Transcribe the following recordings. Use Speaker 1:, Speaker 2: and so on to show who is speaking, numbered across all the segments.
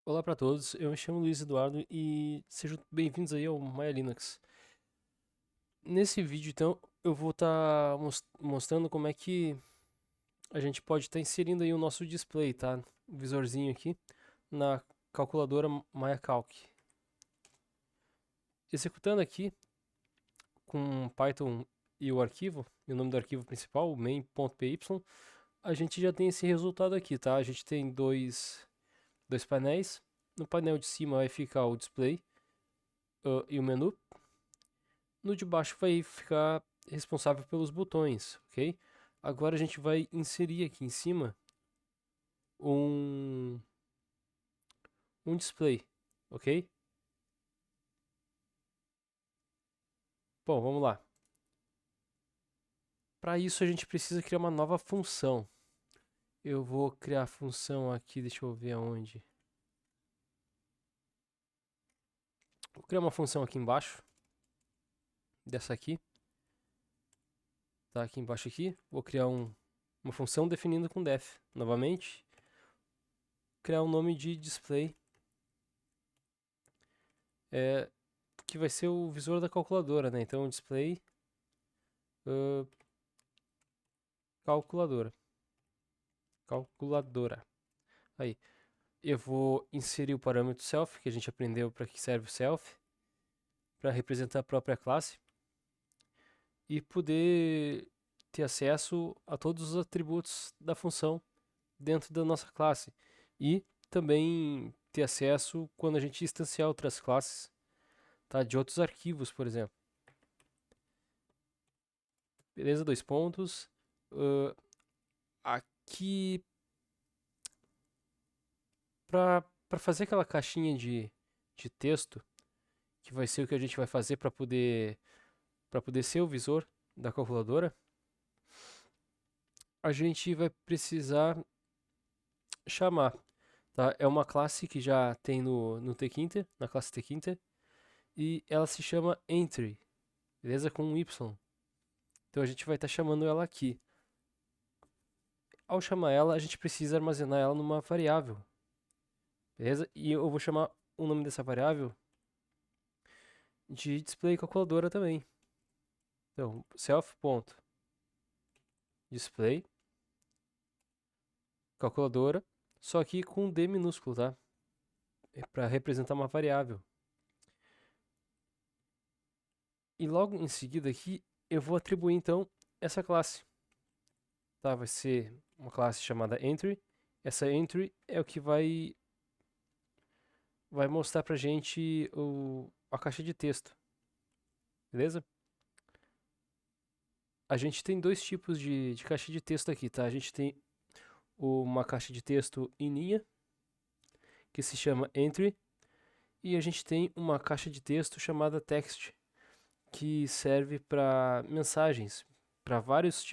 Speaker 1: Olá para todos, eu me chamo Luiz Eduardo e sejam bem-vindos aí ao Maya Linux. Nesse vídeo, então, eu vou estar mostrando como é que a gente pode estar inserindo aí o nosso display, tá? O visorzinho aqui na calculadora Maya Calc. Executando aqui com Python e o arquivo, e o nome do arquivo principal, o main.py, a gente já tem esse resultado aqui, tá? A gente tem dois painéis. No painel de cima vai ficar o display e o menu. No de baixo vai ficar responsável pelos botões, ok? Agora a gente vai inserir aqui em cima um, um display, ok? Bom, vamos lá. Para isso a gente precisa criar uma nova função. Eu vou criar a função aqui, deixa eu ver aonde. Vou criar uma função aqui embaixo, dessa aqui, tá? Aqui embaixo aqui. Vou criar uma função definindo com def. Novamente, criar um nome de display, é, que vai ser o visor da calculadora, né? Então, display uh, calculadora. Calculadora. Aí, eu vou inserir o parâmetro self, que a gente aprendeu para que serve o self, para representar a própria classe e poder ter acesso a todos os atributos da função dentro da nossa classe e também ter acesso quando a gente instanciar outras classes, tá? De outros arquivos, por exemplo. Beleza? Dois pontos. Uh, aqui para fazer aquela caixinha de texto, que vai ser o que a gente vai fazer para poder ser o visor da calculadora, a gente vai precisar chamar, tá? É uma classe que já tem no tkinter, na classe tkinter, e ela se chama entry, beleza? Com um y. Então a gente vai estar chamando ela aqui. Ao chamar ela, a gente precisa armazenar ela numa variável, beleza? E eu vou chamar o nome dessa variável de display calculadora também. Então, self.display calculadora, só que com D minúsculo, tá? É para representar uma variável. E logo em seguida aqui, eu vou atribuir então essa classe. Tá? Vai ser uma classe chamada entry. Essa entry é o que vai mostrar pra gente a caixa de texto. Beleza? A gente tem dois tipos de caixa de texto aqui, tá? A gente tem uma caixa de texto em linha, que se chama entry, e a gente tem uma caixa de texto chamada text, que serve para mensagens, para várias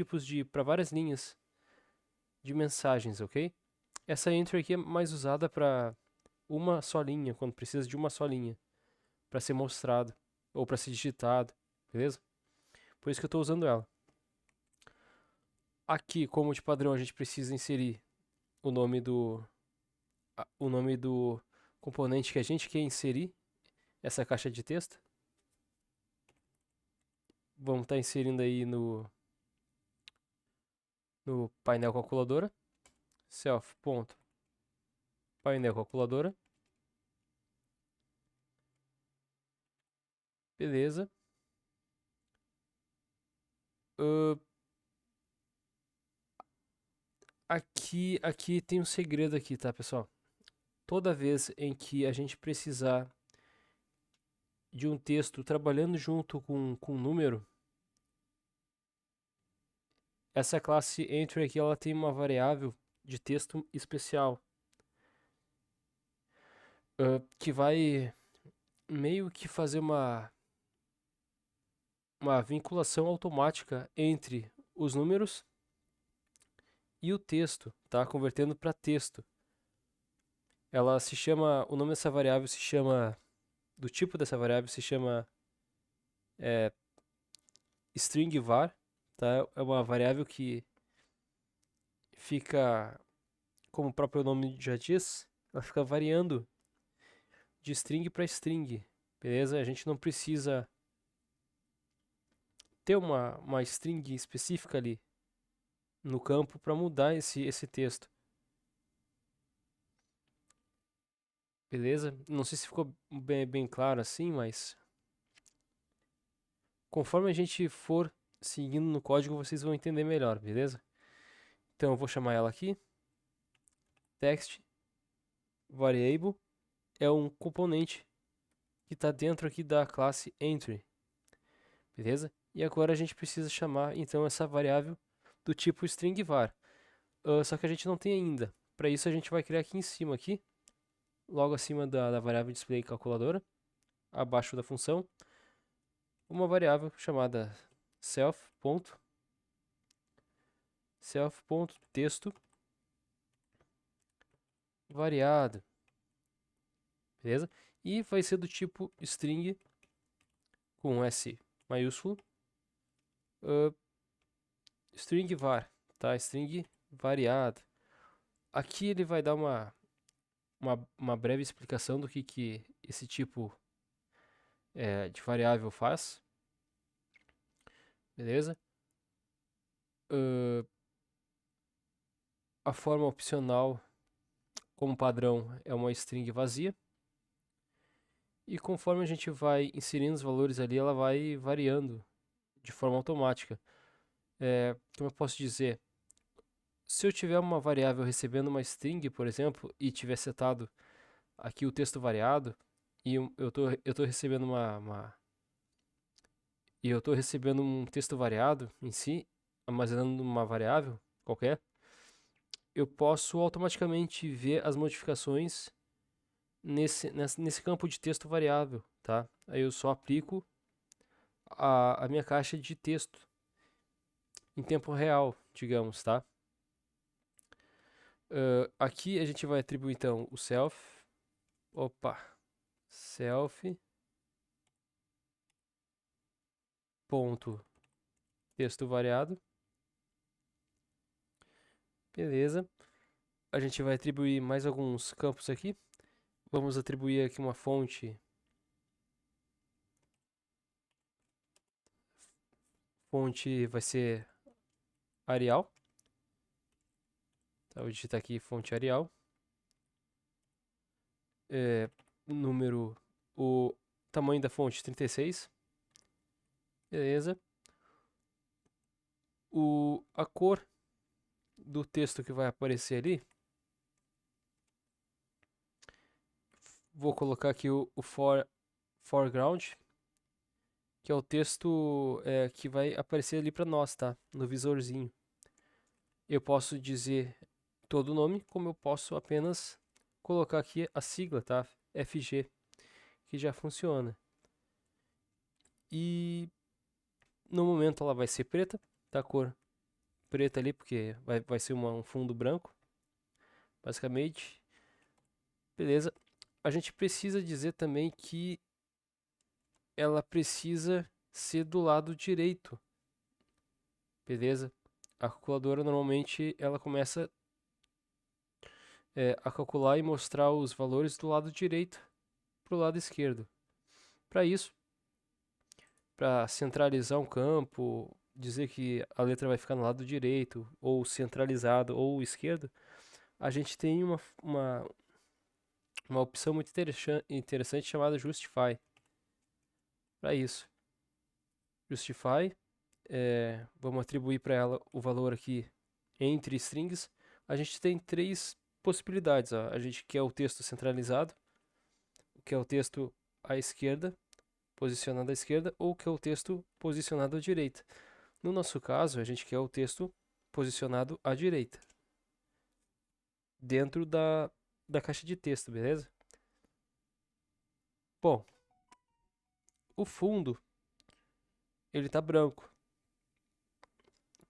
Speaker 1: linhas de mensagens, ok? Essa entry aqui é mais usada para uma só linha, quando precisa de uma só linha para ser mostrado ou para ser digitado, beleza? Por isso que eu estou usando ela. Aqui, como de padrão, a gente precisa inserir o nome do componente que a gente quer inserir essa caixa de texto. Vamos estar inserindo aí no painel calculadora, self.painel calculadora. Beleza. Uh, aqui tem um segredo aqui, tá, pessoal? Toda vez em que a gente precisar de um texto trabalhando junto com um número, essa classe entry aqui ela tem uma variável de texto especial, que vai meio que fazer uma vinculação automática entre os números e o texto, tá? Convertendo para texto. Ela se chama, o nome dessa variável se chama, do tipo dessa variável se chama é, string var, tá? É uma variável que fica, como o próprio nome já diz, ela fica variando de string para string, beleza? A gente não precisa ter uma string específica ali no campo para mudar esse texto. Beleza? Não sei se ficou bem claro assim, mas conforme a gente for seguindo no código, vocês vão entender melhor, beleza? Então eu vou chamar ela aqui, text variable é um componente que está dentro aqui da classe entry, beleza? E agora a gente precisa chamar então essa variável do tipo string var. Só que a gente não tem ainda. Para isso a gente vai criar aqui em cima aqui, logo acima da variável display calculadora, abaixo da função, uma variável chamada self.texto variado, beleza? E vai ser do tipo string com S maiúsculo, string var, tá? String variado. Aqui ele vai dar uma breve explicação do que esse tipo de variável faz, beleza? A forma opcional, como padrão, é uma string vazia. E conforme a gente vai inserindo os valores ali, ela vai variando de forma automática. Como eu posso dizer? Se eu tiver uma variável recebendo uma string, por exemplo, e tiver setado aqui o texto variado, e eu tô recebendo e eu estou recebendo um texto variado em si, armazenando uma variável qualquer, eu posso automaticamente ver as modificações nesse campo de texto variável, tá? Aí eu só aplico a minha caixa de texto em tempo real, digamos, tá? Aqui a gente vai atribuir então o self ponto texto variado, beleza? A gente vai atribuir mais alguns campos aqui. Vamos atribuir aqui uma fonte vai ser Arial. Tá, vou digitar aqui fonte Arial. Número, o tamanho da fonte 36. Beleza. A cor do texto que vai aparecer ali. Vou colocar aqui o foreground, que é o texto que vai aparecer ali para nós, tá? No visorzinho. Eu posso dizer todo o nome, como eu posso apenas colocar aqui a sigla, tá? FG, que já funciona. E no momento ela vai ser preta, tá? Cor preta ali, porque vai ser um fundo branco, basicamente. Beleza. A gente precisa dizer também que ela precisa ser do lado direito, beleza? A calculadora normalmente ela começa a calcular e mostrar os valores do lado direito para o lado esquerdo. Para isso, para centralizar um campo, dizer que a letra vai ficar no lado direito, ou centralizado, ou esquerdo, a gente tem uma opção muito interessante chamada Justify. Para isso, Justify, vamos atribuir para ela o valor aqui entre strings. A gente tem três possibilidades. Ó. A gente quer o texto centralizado, que é o texto à esquerda, posicionado à esquerda, ou que é o texto posicionado à direita. No nosso caso, a gente quer o texto posicionado à direita, dentro da caixa de texto, beleza? Bom, o fundo ele tá branco.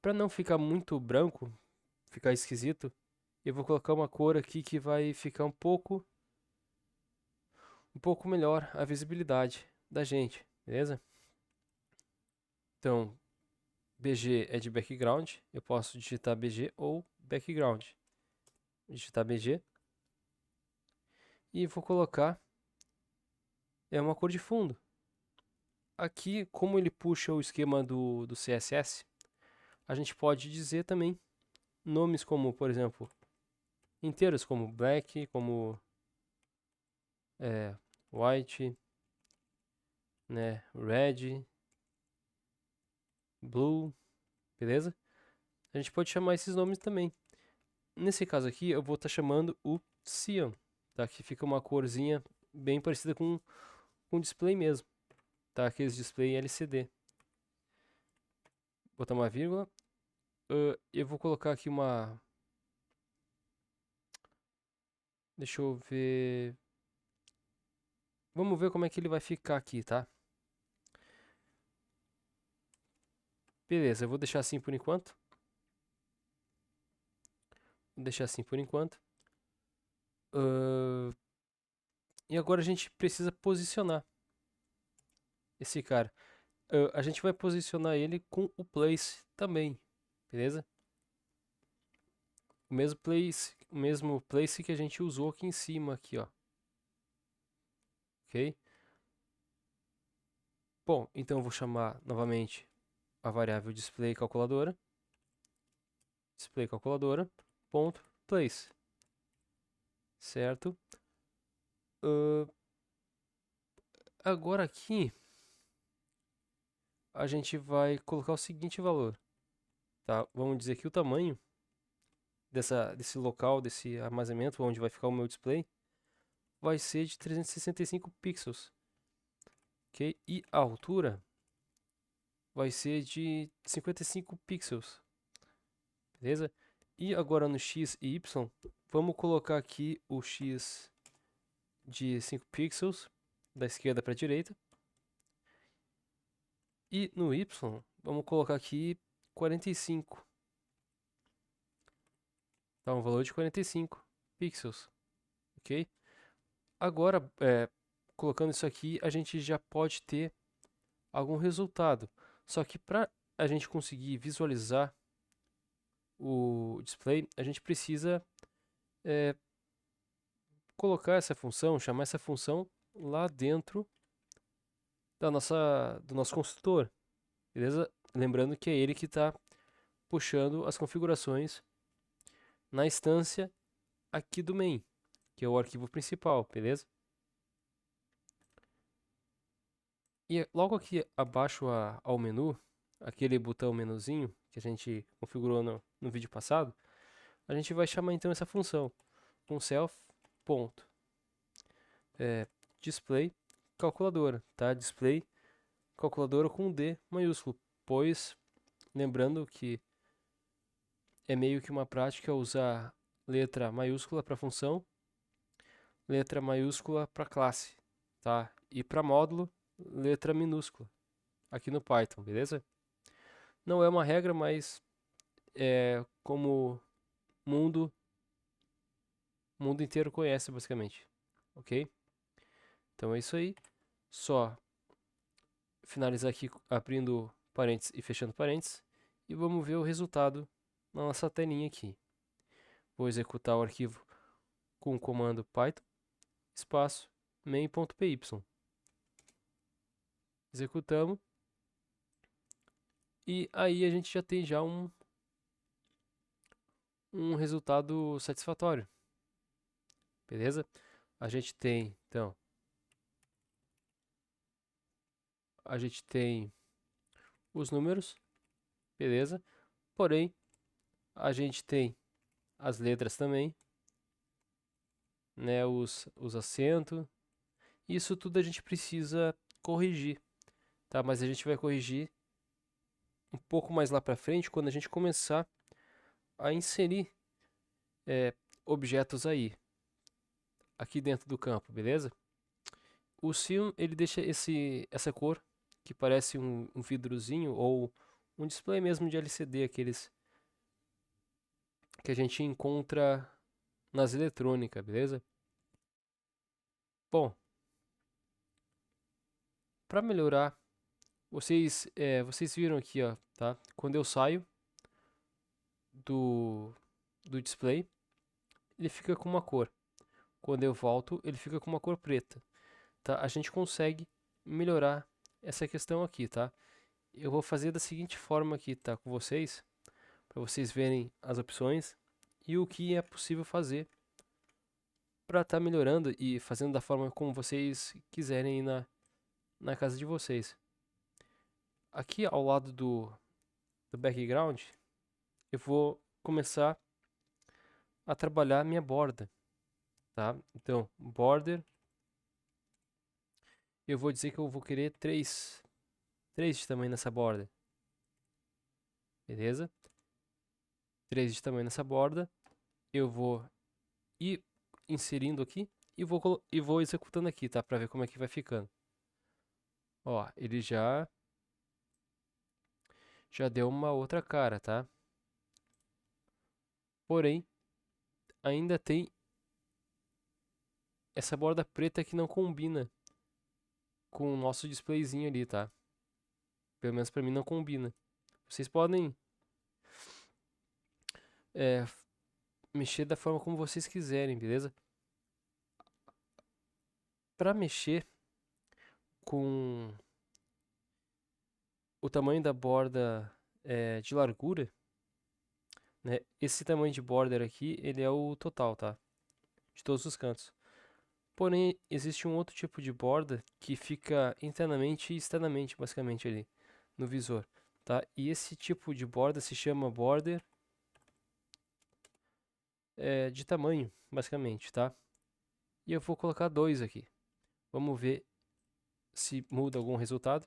Speaker 1: Para não ficar muito branco, ficar esquisito, eu vou colocar uma cor aqui que vai ficar um pouco melhor a visibilidade da gente, beleza? Então, BG é de background, eu posso digitar BG ou background. Digitar BG e vou colocar é uma cor de fundo. Aqui, como ele puxa o esquema do CSS, a gente pode dizer também nomes como, por exemplo, inteiros, como black, como white, né, red, blue, beleza? A gente pode chamar esses nomes também. Nesse caso aqui, eu vou estar chamando o cyan, tá? Que fica uma corzinha bem parecida com o display mesmo, tá? Aqueles display LCD. Vou botar uma vírgula. Eu vou colocar aqui uma... Deixa eu ver... Vamos ver como é que ele vai ficar aqui, tá? Beleza, eu vou deixar assim por enquanto. Vou deixar assim por enquanto. E agora a gente precisa posicionar esse cara. A gente vai posicionar ele com o place também, beleza? O mesmo place que a gente usou aqui em cima, aqui, ó. Ok? Bom, então eu vou chamar novamente a variável display calculadora. Display calculadora, ponto, place. Certo? Agora aqui a gente vai colocar o seguinte valor, tá? Vamos dizer que o tamanho desse local, desse armazenamento onde vai ficar o meu display, vai ser de 365 pixels, ok? E a altura vai ser de 55 pixels, beleza? E agora no x e y, vamos colocar aqui o x de 5 pixels, da esquerda para a direita. E no y, vamos colocar aqui 45. Tá um valor de 45 pixels, ok? Agora, colocando isso aqui, a gente já pode ter algum resultado. Só que para a gente conseguir visualizar o display, a gente precisa colocar essa função, chamar essa função lá dentro do nosso construtor, beleza? Lembrando que é ele que está puxando as configurações na instância aqui do main, que é o arquivo principal, beleza? E logo aqui abaixo ao menu, aquele botão menuzinho que a gente configurou no vídeo passado, a gente vai chamar então essa função com self.display calculadora, tá? Display calculadora com D maiúsculo, pois lembrando que é meio que uma prática usar letra maiúscula para função, letra maiúscula para classe, tá? E para módulo, letra minúscula aqui no Python, beleza? Não é uma regra, mas é como mundo mundo inteiro conhece basicamente, ok? Então é isso aí. Só finalizar aqui abrindo parênteses e fechando parênteses e vamos ver o resultado na nossa telinha aqui. Vou executar o arquivo com o comando python espaço main.py. Executamos e aí a gente já tem já um resultado satisfatório. Beleza? A gente tem, então, a gente tem os números, beleza? Porém, a gente tem as letras também, né? Os acentos. Isso tudo a gente precisa corrigir, tá? Mas a gente vai corrigir um pouco mais lá para frente quando a gente começar a inserir objetos aí, aqui dentro do campo, beleza? O Cyan, ele deixa essa cor que parece um vidrozinho ou um display mesmo de LCD, aqueles que a gente encontra nas eletrônicas, beleza? Bom, para melhorar, vocês viram aqui, ó, tá? Quando eu saio do display, ele fica com uma cor. Quando eu volto, ele fica com uma cor preta. tá? A gente consegue melhorar essa questão aqui, tá? Eu vou fazer da seguinte forma aqui, tá? Com vocês, para vocês verem as opções e o que é possível fazer para estar melhorando e fazendo da forma como vocês quiserem aí na casa de vocês. Aqui ao lado do background, eu vou começar a trabalhar minha borda, tá? Então, border, eu vou dizer que eu vou querer 3 de tamanho nessa borda, beleza? 3 de tamanho nessa borda, eu vou ir inserindo aqui e vou executando aqui, tá? Pra ver como é que vai ficando. Ó, ele já deu uma outra cara, tá? Porém, ainda tem essa borda preta que não combina com o nosso displayzinho ali, tá? Pelo menos pra mim não combina. Vocês podem é, mexer da forma como vocês quiserem, beleza? Pra mexer com o tamanho da borda de largura, né? Esse tamanho de border aqui, ele é o total, tá? De todos os cantos. Porém, existe um outro tipo de borda que fica internamente e externamente, basicamente, ali no visor, tá? E esse tipo de borda se chama border de tamanho, basicamente, tá? E eu vou colocar 2 aqui. Vamos ver se muda algum resultado.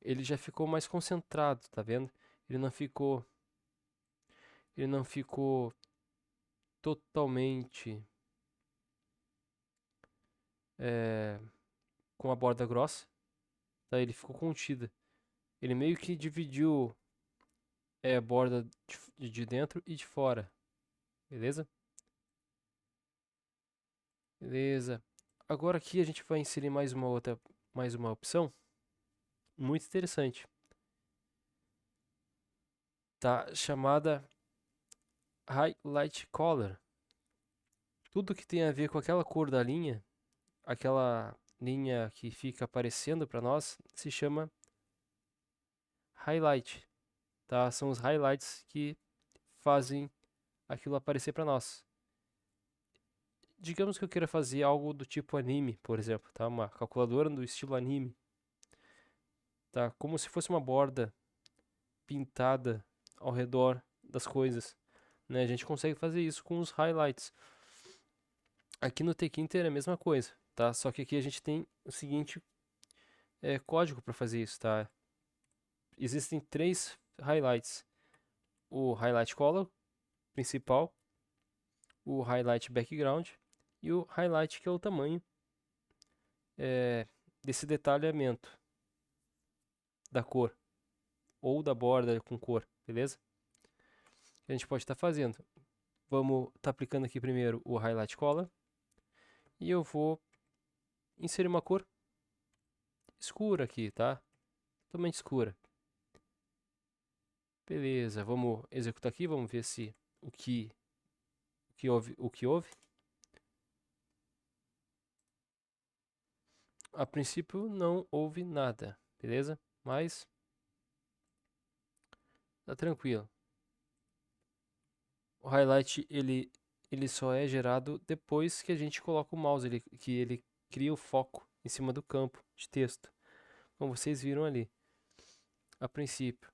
Speaker 1: Ele já ficou mais concentrado, tá vendo? Ele não ficou, ele não ficou totalmente é, com a borda grossa, tá? Ele ficou contida. Ele meio que dividiu a borda de dentro e de fora, beleza? Beleza. Agora aqui a gente vai inserir mais uma opção muito interessante, tá? Chamada Highlight Color. Tudo que tem a ver com aquela cor da linha, aquela linha que fica aparecendo para nós, se chama highlight, tá? São os highlights que fazem aquilo aparecer para nós. Digamos que eu queira fazer algo do tipo anime, por exemplo, tá? Uma calculadora do estilo anime, tá? Como se fosse uma borda pintada ao redor das coisas, né? A gente consegue fazer isso com os highlights. Aqui no Tkinter é a mesma coisa, tá? Só que aqui a gente tem o seguinte código para fazer isso, tá? Existem 3 highlights: o highlight color principal, o highlight background e o highlight que é o tamanho desse detalhamento da cor ou da borda com cor, beleza? Que a gente pode estar fazendo. Vamos estar aplicando aqui primeiro o highlight color e eu vou inserir uma cor escura aqui, tá? Totalmente escura. Beleza, vamos executar aqui, vamos ver se o que houve. A princípio não houve nada, beleza? Mas tá tranquilo. O highlight ele só é gerado depois que a gente coloca o mouse, que ele cria o foco em cima do campo de texto, como vocês viram ali, a princípio.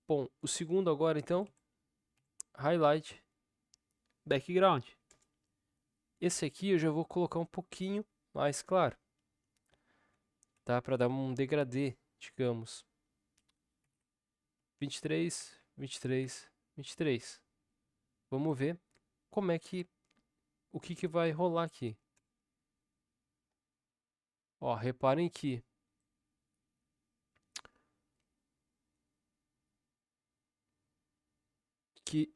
Speaker 1: Bom, o segundo agora então, highlight background. Esse aqui eu já vou colocar um pouquinho mais claro, tá? Para dar um degradê, digamos. 23, 23, 23. Vamos ver como é que o que vai rolar aqui. Ó, reparem que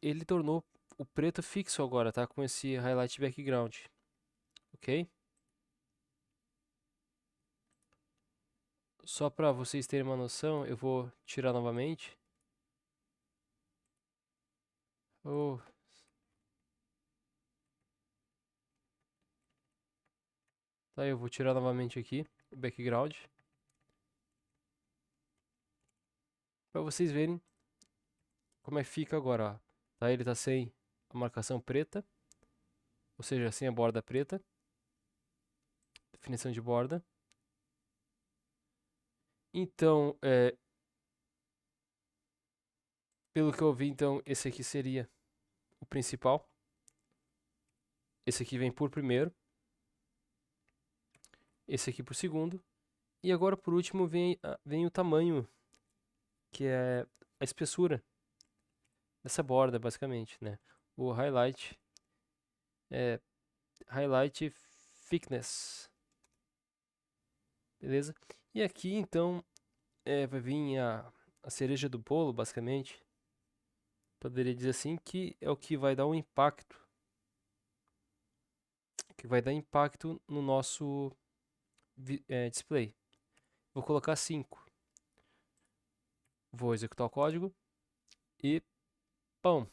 Speaker 1: ele tornou o preto fixo agora, tá? Com esse highlight background, ok? Só para vocês terem uma noção, eu vou tirar novamente. Oh, Tá, eu vou tirar novamente aqui o background. Pra vocês verem como é que fica agora, ó. Tá, ele tá sem a marcação preta, ou seja, sem a borda preta. Definição de borda. Então, pelo que eu vi, então, esse aqui seria o principal. Esse aqui vem por primeiro. Esse aqui por segundo. E agora, por último, vem o tamanho, que é a espessura dessa borda, basicamente, né? O highlight é highlight thickness, beleza? E aqui, então, vai vir a cereja do bolo, basicamente. Poderia dizer assim, que é o que vai dar um impacto, que vai dar impacto no nosso display. Vou colocar 5. Vou executar o código e pão.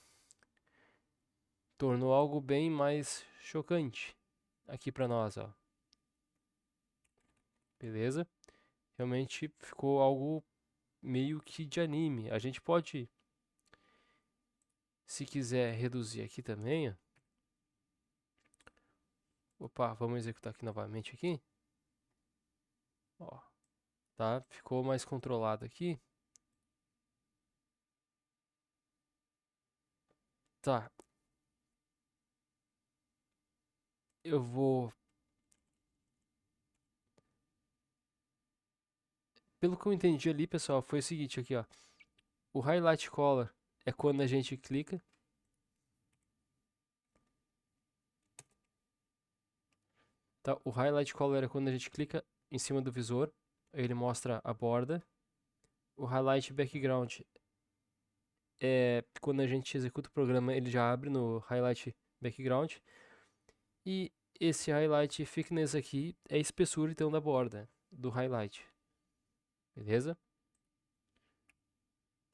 Speaker 1: Tornou algo bem mais chocante aqui para nós, ó. Beleza? Realmente ficou algo meio que de anime. A gente pode, se quiser, reduzir aqui também, ó. Opa, vamos executar aqui novamente aqui. Ó, tá? Ficou mais controlado aqui. Tá. Eu vou... Pelo que eu entendi ali, pessoal, foi o seguinte aqui, ó. O highlight color é quando a gente clica. Tá? O highlight color é quando a gente clica em cima do visor. Ele mostra a borda. O highlight background quando a gente executa o programa, ele já abre no highlight background. E esse highlight thickness aqui é a espessura então da borda do highlight. Beleza?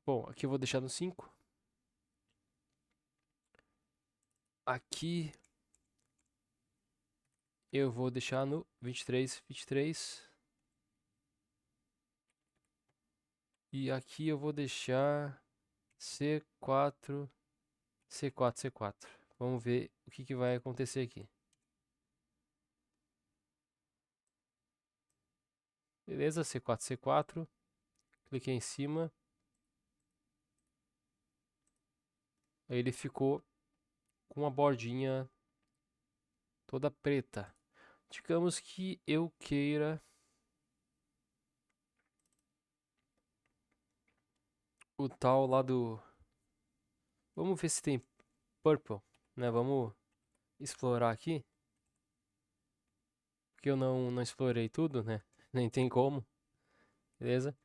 Speaker 1: Bom, aqui eu vou deixar no 5. Aqui eu vou deixar no 23, 23. E aqui eu vou deixar C4, C4, C4. Vamos ver o que vai acontecer aqui. Beleza, C4, C4. Cliquei em cima. Aí ele ficou com uma bordinha toda preta. Digamos que eu queira o tal lá do... Vamos ver se tem purple, né? Vamos explorar aqui. Porque eu não explorei tudo, né? Nem tem como. Beleza?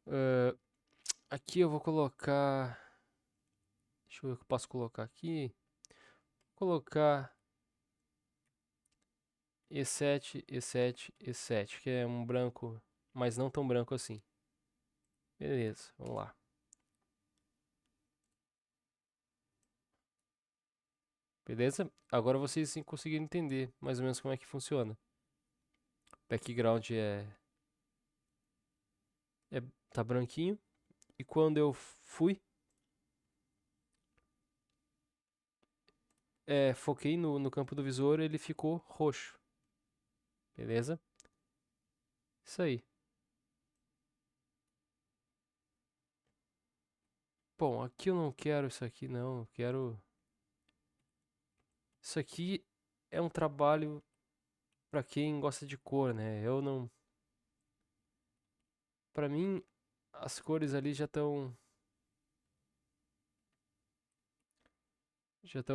Speaker 1: Uh, aqui eu vou colocar... Deixa eu ver o que eu posso colocar aqui. Colocar E7, E7, E7, que é um branco, mas não tão branco assim. Beleza, vamos lá. Beleza? Agora vocês sim conseguiram entender mais ou menos como é que funciona. Background tá branquinho. E quando eu fui, foquei no campo do visor, ele ficou roxo. Beleza? Isso aí. Bom, aqui eu não quero isso aqui não, eu quero... Isso aqui é um trabalho para quem gosta de cor, né? Eu não... Para mim, as cores ali já estão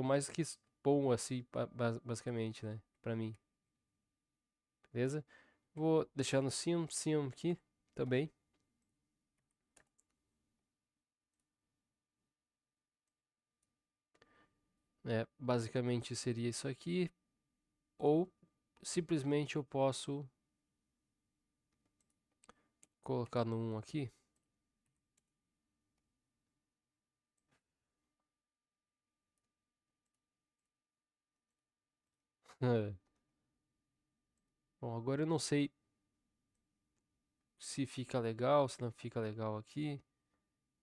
Speaker 1: mais que bom assim, basicamente, né? Para mim. Beleza? Vou deixar no sim, sim aqui também. Basicamente seria isso aqui. Ou simplesmente eu posso colocar no 1 aqui. Bom, agora eu não sei se fica legal, se não fica legal aqui.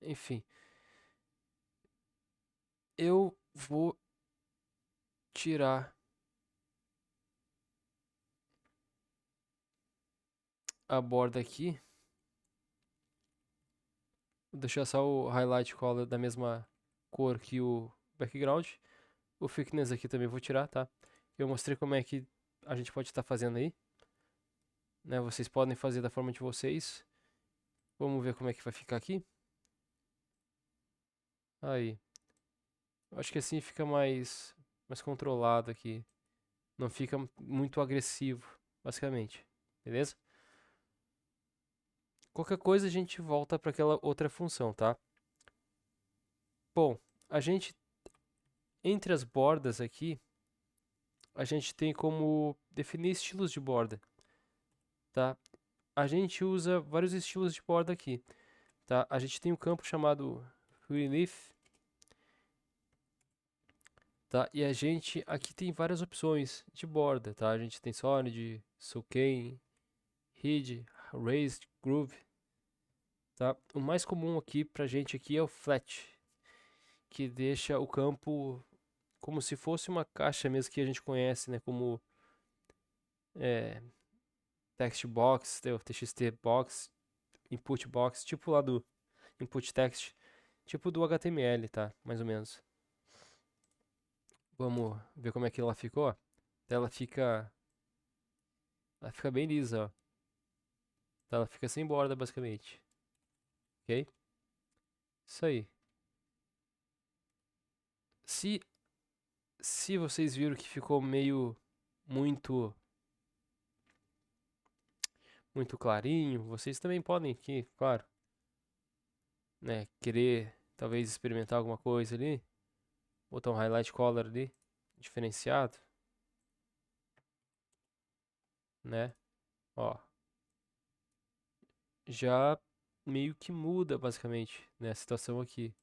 Speaker 1: Enfim, eu vou tirar a borda aqui. Vou deixar só o highlight color da mesma cor que o background. O thickness aqui também vou tirar, tá? Eu mostrei como é que a gente pode estar fazendo aí, né? Vocês podem fazer da forma de vocês. Vamos ver como é que vai ficar aqui. Aí. Eu acho que assim fica mais controlado aqui. Não fica muito agressivo, basicamente. Beleza? Qualquer coisa a gente volta para aquela outra função, tá? Bom, a gente entre as bordas aqui, a gente tem como definir estilos de borda, tá? A gente usa vários estilos de borda aqui, tá? A gente tem um campo chamado Relief, tá? E a gente aqui tem várias opções de borda, tá? A gente tem Solid, Sulcane, Ridge, Raised, Groove, tá? O mais comum aqui pra gente aqui é o Flat, que deixa o campo como se fosse uma caixa mesmo que a gente conhece, né? Como é, text box, TXT box, input box, tipo lá do input text, tipo do HTML, tá? Mais ou menos. Vamos ver como é que ela ficou. Ó. Ela fica bem lisa, ó. Tá, ela fica sem borda basicamente, ok? Isso aí. Se se vocês viram que ficou meio muito muito clarinho, vocês também podem aqui, claro, né, querer talvez experimentar alguma coisa ali, botar um highlight color ali, diferenciado, né? Ó, já meio que muda basicamente, né, a situação aqui.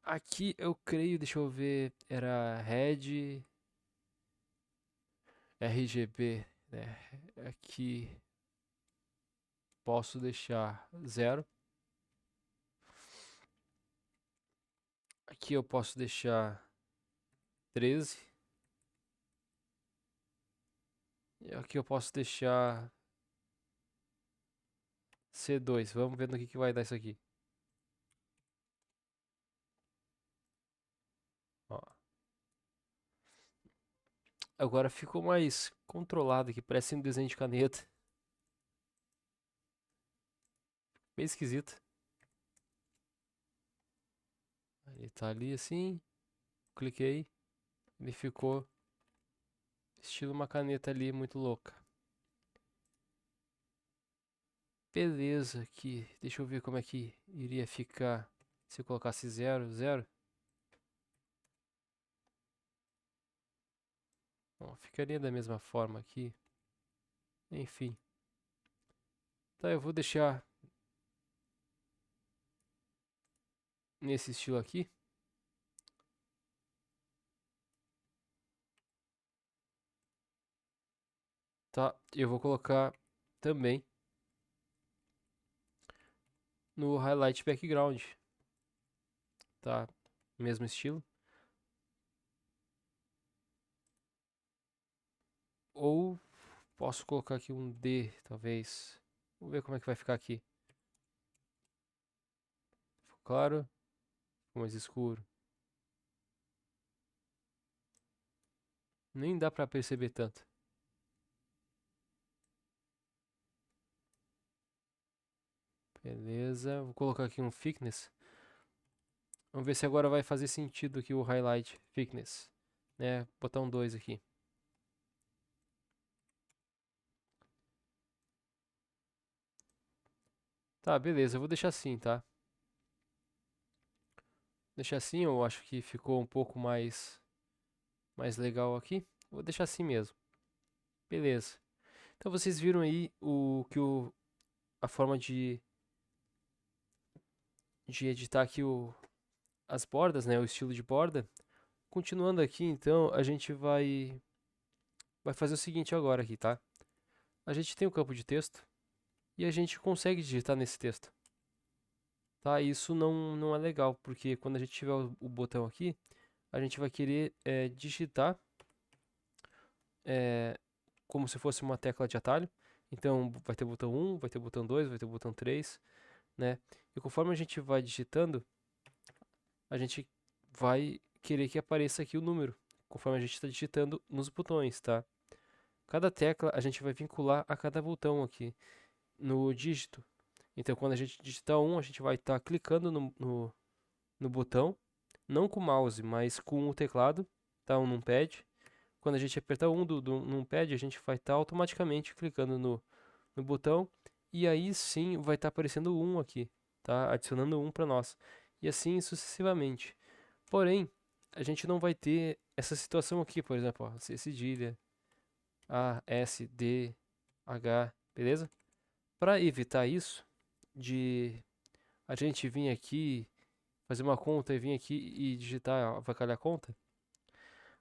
Speaker 1: Aqui eu creio, deixa eu ver, era Red, RGB, né? Aqui posso deixar 0. Aqui eu posso deixar 13. E aqui eu posso deixar C2. Vamos ver no que vai dar isso aqui. Ó. Agora ficou mais controlado aqui, parece um desenho de caneta. Bem esquisito. Ele tá ali assim, cliquei, ele ficou estilo uma caneta ali muito louca. Beleza, aqui, deixa eu ver como é que iria ficar se eu colocasse 0, 0. Bom, ficaria da mesma forma aqui. Enfim. Tá, eu vou deixar nesse estilo aqui. Tá, eu vou colocar também no highlight background. Tá, mesmo estilo. Ou posso colocar aqui um D, talvez. Vamos ver como é que vai ficar aqui. Ficou claro? Ficou mais escuro. Nem dá pra perceber tanto. Beleza, vou colocar aqui um thickness. Vamos ver se agora vai fazer sentido aqui o highlight thickness. Né? Botão 2 aqui. Tá, beleza, eu vou deixar assim, tá? Deixar assim, eu acho que ficou um pouco mais legal aqui. Vou deixar assim mesmo. Beleza. Então vocês viram aí a forma de editar aqui as bordas, né? O estilo de borda. Continuando aqui, então, a gente vai vai fazer o seguinte agora aqui, tá? A gente tem o campo de texto e a gente consegue digitar nesse texto, tá? Isso não é legal, porque quando a gente tiver o botão aqui, a gente vai querer digitar como se fosse uma tecla de atalho. Então vai ter o botão 1, vai ter o botão 2, vai ter o botão 3, né? E conforme a gente vai digitando, a gente vai querer que apareça aqui o número, conforme a gente está digitando nos botões, tá? Cada tecla a gente vai vincular a cada botão aqui no dígito. Então, quando a gente digitar 1, a gente vai estar clicando no botão, não com o mouse, mas com o teclado, tá? Um numpad. Quando a gente apertar 1 do numpad, a gente vai estar automaticamente clicando no botão e aí sim vai estar aparecendo o 1 aqui, tá? Adicionando 1 para nós. E assim sucessivamente. Porém, a gente não vai ter essa situação aqui, por exemplo, ó, C cedilha, A, S, D, H, beleza? Para evitar isso, de a gente vir aqui, fazer uma conta e vir aqui e digitar, avacalhar a conta,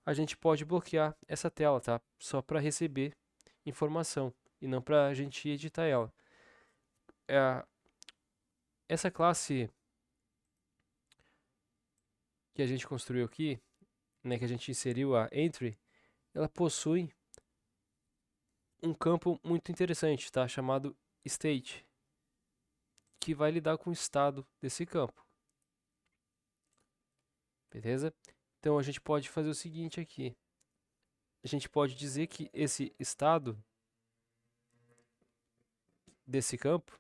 Speaker 1: a gente pode bloquear essa tela, tá? Só para receber informação e não para a gente editar ela. Essa classe que a gente construiu aqui, né, que a gente inseriu a entry, ela possui um campo muito interessante, tá? Chamado state, que vai lidar com o estado desse campo. Beleza? Então a gente pode fazer o seguinte aqui. A gente pode dizer que esse estado desse campo,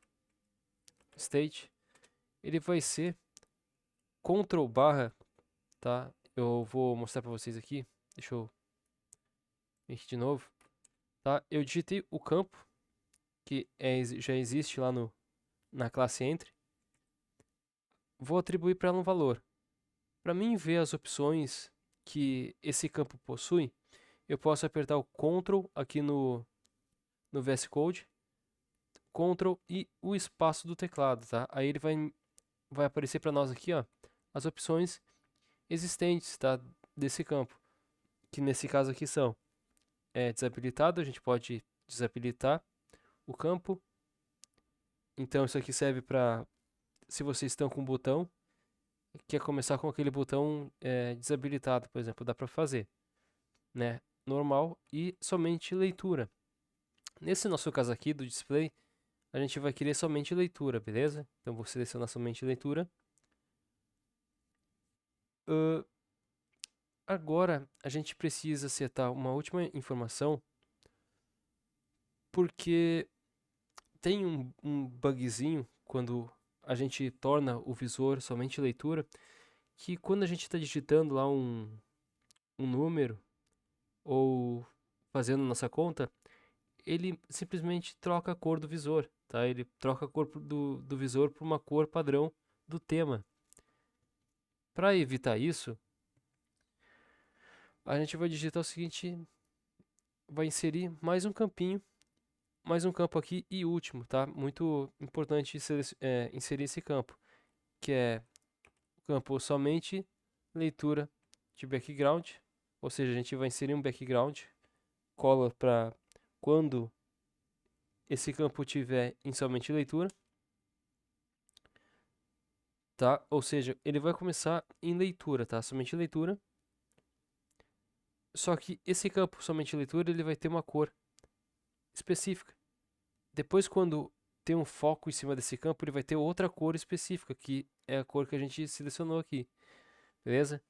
Speaker 1: state, ele vai ser Ctrl barra, tá? Eu vou mostrar para vocês aqui. Deixa eu vir aqui de novo, tá? Eu digitei o campo que já existe lá na classe entry. Vou atribuir para ela um valor. Para mim ver as opções que esse campo possui, eu posso apertar o Ctrl aqui no VS Code, Ctrl e o espaço do teclado, tá? Aí ele vai aparecer para nós aqui, ó, as opções existentes, tá, desse campo, que nesse caso aqui são desabilitado, a gente pode desabilitar o campo. Então isso aqui serve para se vocês estão com um botão, quer começar com aquele botão desabilitado, por exemplo, dá para fazer, né? Normal e somente leitura. Nesse nosso caso aqui do display, a gente vai querer somente leitura, beleza? Então vou selecionar somente leitura. Agora a gente precisa setar uma última informação, porque tem um bugzinho quando a gente torna o visor somente leitura, que quando a gente está digitando lá um número ou fazendo nossa conta, ele simplesmente troca a cor do visor, tá? Ele troca a cor do visor por uma cor padrão do tema. Para evitar isso, a gente vai digitar o seguinte, vai inserir mais um campinho, mais um campo aqui e último, tá? Muito importante inserir esse campo, que é o campo somente leitura de background, ou seja, a gente vai inserir um background, cola para quando esse campo tiver em somente leitura, tá? Ou seja, ele vai começar em leitura, tá? Somente leitura. Só que esse campo somente leitura, ele vai ter uma cor específica. Depois, quando tem um foco em cima desse campo, ele vai ter outra cor específica, que é a cor que a gente selecionou aqui. Beleza?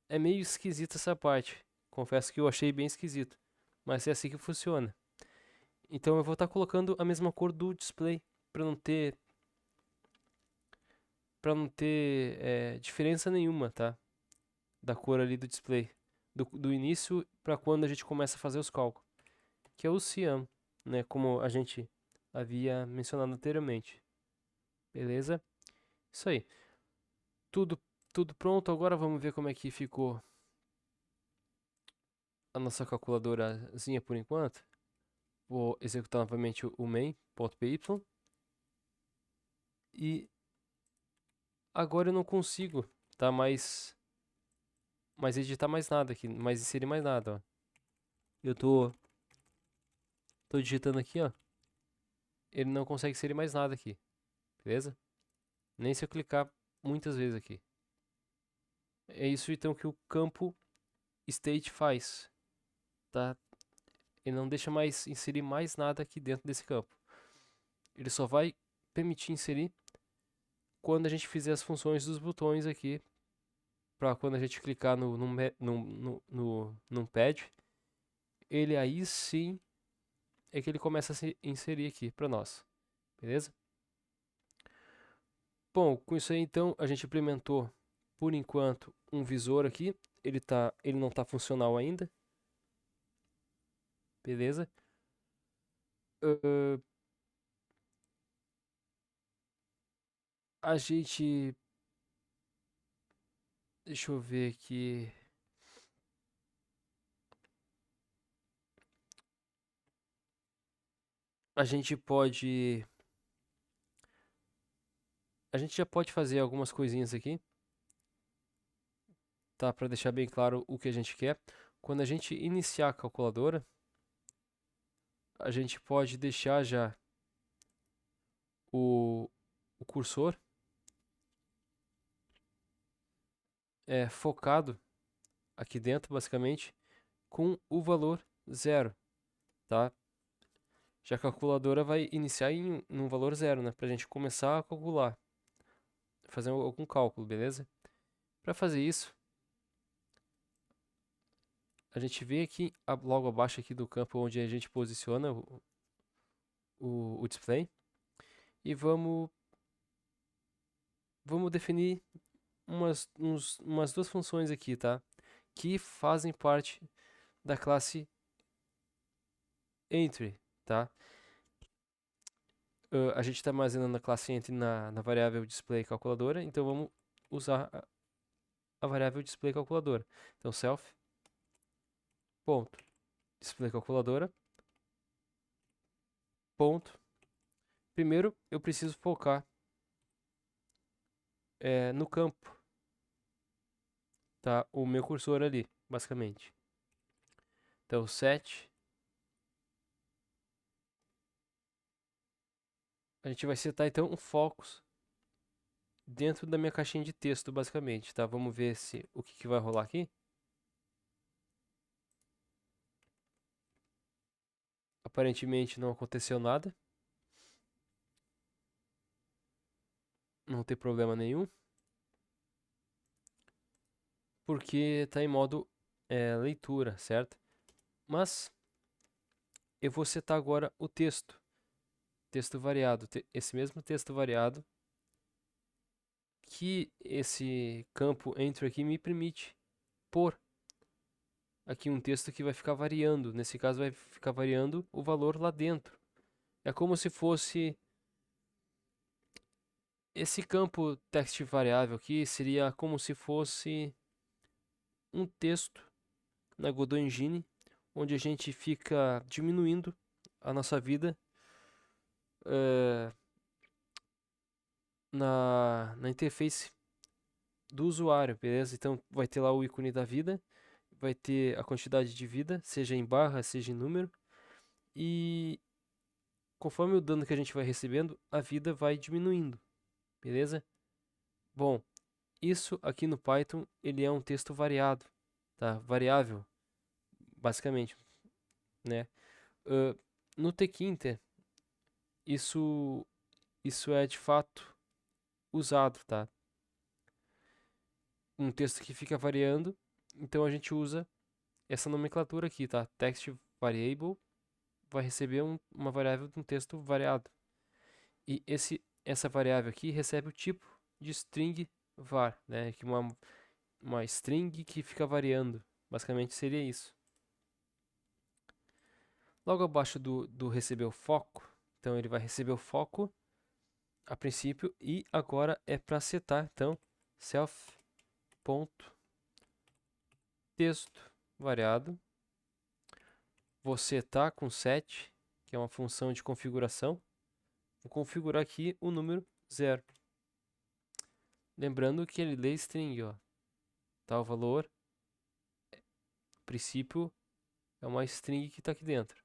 Speaker 1: É meio esquisita essa parte. Confesso que eu achei bem esquisito. Mas é assim que funciona. Então eu vou estar colocando a mesma cor do display, para não ter diferença nenhuma, tá? Da cor ali do display. Do início para quando a gente começa a fazer os cálculos. Que é o Cyan, né? Como a gente havia mencionado anteriormente. Beleza? Isso aí. Tudo, tudo pronto. Agora vamos ver como é que ficou a nossa calculadorazinha por enquanto. Vou executar novamente o main.py. E agora eu não consigo, tá? Mais editar mais nada aqui, mais inserir mais nada, ó. Eu tô tô digitando aqui, ó, ele não consegue inserir mais nada aqui, beleza? Nem se eu clicar muitas vezes aqui. É isso então que o campo state faz, tá? Ele não deixa mais inserir mais nada aqui dentro desse campo. Ele só vai permitir inserir quando a gente fizer as funções dos botões aqui, para quando a gente clicar no pad, ele aí sim é que ele começa a se inserir aqui para nós, beleza? Bom, com isso aí então a gente implementou por enquanto um visor aqui, ele não está funcional ainda, beleza? Uh, a gente, deixa eu ver aqui, a gente pode, a gente já pode fazer algumas coisinhas aqui, tá? Para deixar bem claro o que a gente quer. Quando a gente iniciar a calculadora, a gente pode deixar já o cursor focado aqui dentro, basicamente, com o valor 0, tá? Já a calculadora vai iniciar num valor 0, né? Pra gente começar a calcular, fazer algum cálculo, beleza? Para fazer isso, a gente vem aqui logo abaixo aqui do campo onde a gente posiciona o display e vamos definir umas duas funções aqui, tá? Que fazem parte da classe entry, tá? A gente está armazenando a classe entry na variável display calculadora, então vamos usar a variável display calculadora. Então self ponto display calculadora ponto. Primeiro eu preciso focar no campo, tá? O meu cursor ali, basicamente. Então set, a gente vai setar então um focus dentro da minha caixinha de texto, basicamente, tá? Vamos ver se o que vai rolar aqui. Aparentemente não aconteceu nada. Não tem problema nenhum. Porque está em modo leitura, certo? Mas eu vou setar agora o texto variado, esse mesmo texto variado que esse campo entry aqui me permite pôr aqui um texto que vai ficar variando. Nesse caso vai ficar variando o valor lá dentro. É como se fosse esse campo text variável aqui seria como se fosse um texto na Godot Engine, onde a gente fica diminuindo a nossa vida na interface do usuário, beleza? Então vai ter lá o ícone da vida, vai ter a quantidade de vida, seja em barra, seja em número, e conforme o dano que a gente vai recebendo, a vida vai diminuindo, beleza? Bom, isso aqui no Python ele é um texto variado, tá? Variável, basicamente, né? No Tkinter, isso é de fato usado, tá? Um texto que fica variando, então a gente usa essa nomenclatura aqui, tá? Text variable vai receber uma variável de um texto variado. E essa variável aqui recebe o tipo de string var, né? Que uma string que fica variando. Basicamente seria isso. Logo abaixo do receber o foco, então ele vai receber o foco a princípio e agora é para setar, então self ponto texto variado. Vou setar com set, que é uma função de configuração. Vou configurar aqui o número 0. Lembrando que ele lê string, ó. Tá, o valor, a princípio, é uma string que está aqui dentro.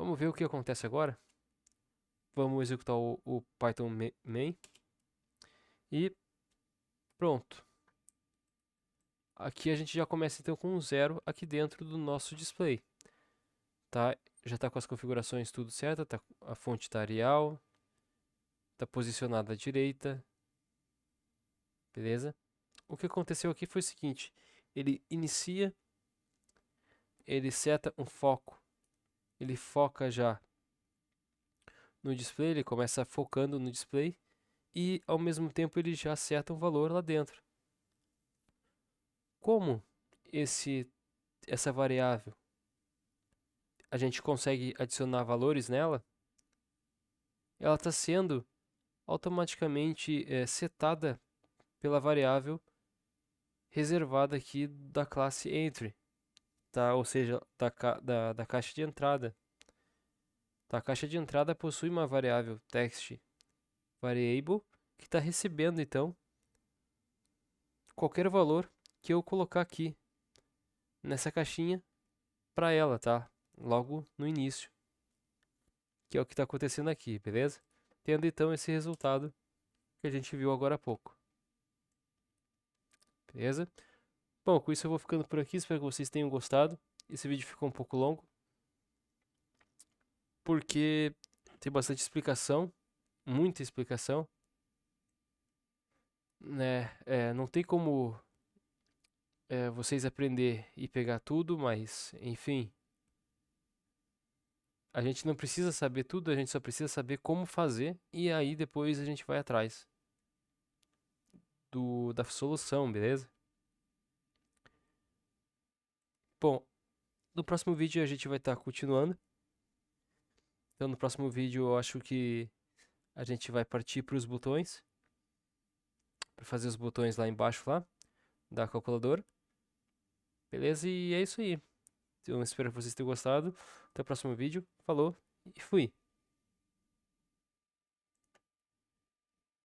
Speaker 1: Vamos ver o que acontece agora. Vamos executar o Python main. E pronto. Aqui a gente já começa então com um 0 aqui dentro do nosso display. Tá? Já está com as configurações tudo certo, tá, a fonte está Arial, está posicionada à direita, beleza? O que aconteceu aqui foi o seguinte, ele inicia, ele seta um foco, ele foca já no display, ele começa focando no display e ao mesmo tempo ele já seta um valor lá dentro. Como essa variável a gente consegue adicionar valores nela, ela está sendo automaticamente setada pela variável reservada aqui da classe entry, tá? Ou seja, da caixa de entrada. Tá? A caixa de entrada possui uma variável text variable que está recebendo então qualquer valor que eu colocar aqui nessa caixinha para ela, tá? Logo no início, que é o que está acontecendo aqui, beleza? Tendo então esse resultado que a gente viu agora há pouco. Beleza? Bom, com isso eu vou ficando por aqui, espero que vocês tenham gostado. Esse vídeo ficou um pouco longo, porque tem bastante explicação, muita explicação, né? Não tem como vocês aprender e pegar tudo, mas enfim, a gente não precisa saber tudo, a gente só precisa saber como fazer e aí depois a gente vai atrás da solução, beleza? Bom, no próximo vídeo a gente vai estar continuando. Então no próximo vídeo eu acho que a gente vai partir para os botões, para fazer os botões lá embaixo lá da calculadora. Beleza? E é isso aí. Eu espero que vocês tenham gostado. Até o próximo vídeo. Falou e fui.